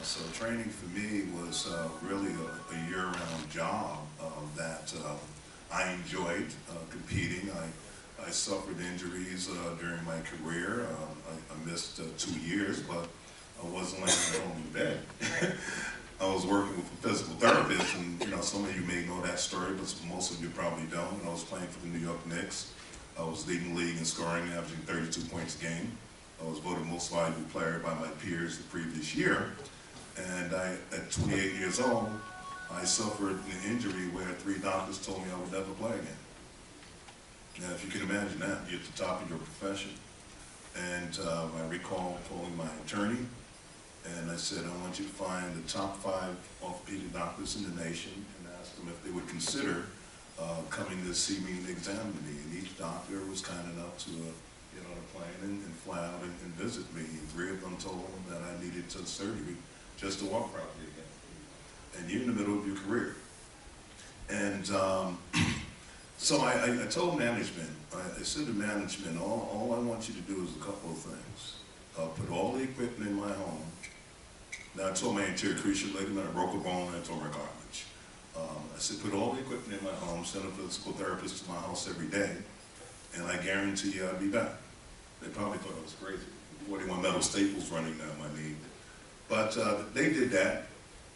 So training for me was really a year-round job that I enjoyed competing. I suffered injuries during my career. I missed 2 years, but I wasn't laying home in bed. I was working with a physical therapist, and some of you may know that story, but most of you probably don't. I was playing for the New York Knicks. I was leading the league in scoring, averaging 32 points a game. I was voted most valuable player by my peers the previous year. And at 28 years old, I suffered an injury where 3 doctors told me I would never play again. Now, if you can imagine that, you're at the top of your profession. And I recall calling my attorney, and I said, I want you to find the top 5 orthopedic doctors in the nation and ask them if they would consider coming to see me and examine me. And each doctor was kind enough to get on a plane and fly out and visit me. 3 of them told me that I needed surgery just to walk properly again. And you're in the middle of your career. And so I told management, I said to management, all I want you to do is a couple of things. Put all the equipment in my home. Now I told my interior creature lady, I broke a bone, and I tore my cartilage. I said, put all the equipment in my home, send a physical therapist to my house every day, and I guarantee you I'll be back. They probably thought I was crazy. 41 metal staples running down my knee. But they did that,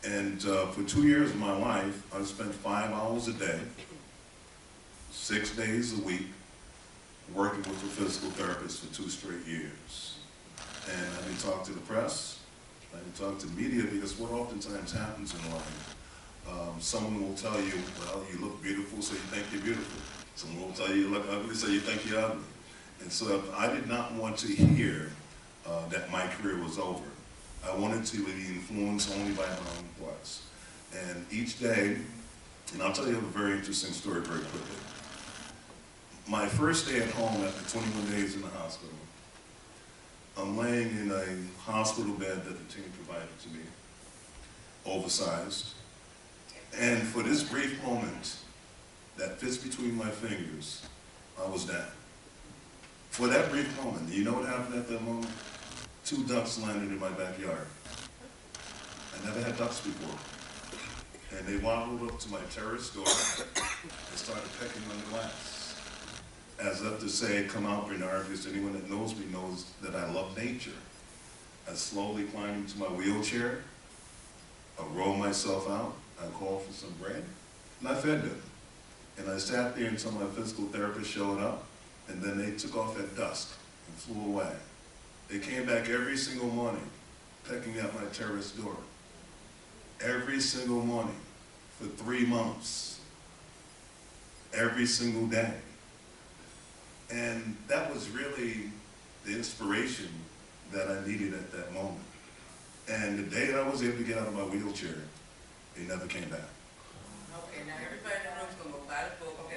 and for 2 years of my life, I spent 5 hours a day, 6 days a week, working with a physical therapist for 2 straight years. And I didn't talk to the press, I didn't talk to the media, because what oftentimes happens in life, someone will tell you, well, you look beautiful, so you think you're beautiful. Someone will tell you you look ugly, so you think you're ugly. And so I did not want to hear that my career was over. I wanted to be influenced only by my own thoughts. And each day, and I'll tell you a very interesting story very quickly. My first day at home after 21 days in the hospital, I'm laying in a hospital bed that the team provided to me, oversized. And for this brief moment that fits between my fingers, I was down. For that brief moment, do you know what happened at that moment? 2 ducks landed in my backyard. I never had ducks before. And they waddled up to my terrace door and started pecking on the glass. As if to say, come out, Bernard, because anyone that knows me knows that I love nature. I slowly climbed into my wheelchair. I rolled myself out. I called for some bread, and I fed them. And I sat there until my physical therapist showed up, and then they took off at dusk and flew away. They came back every single morning, pecking at my terrace door. Every single morning for 3 months. Every single day. And that was really the inspiration that I needed at that moment. And the day I was able to get out of my wheelchair, they never came back. Okay, now everybody in the room is going to go buy the book. Okay,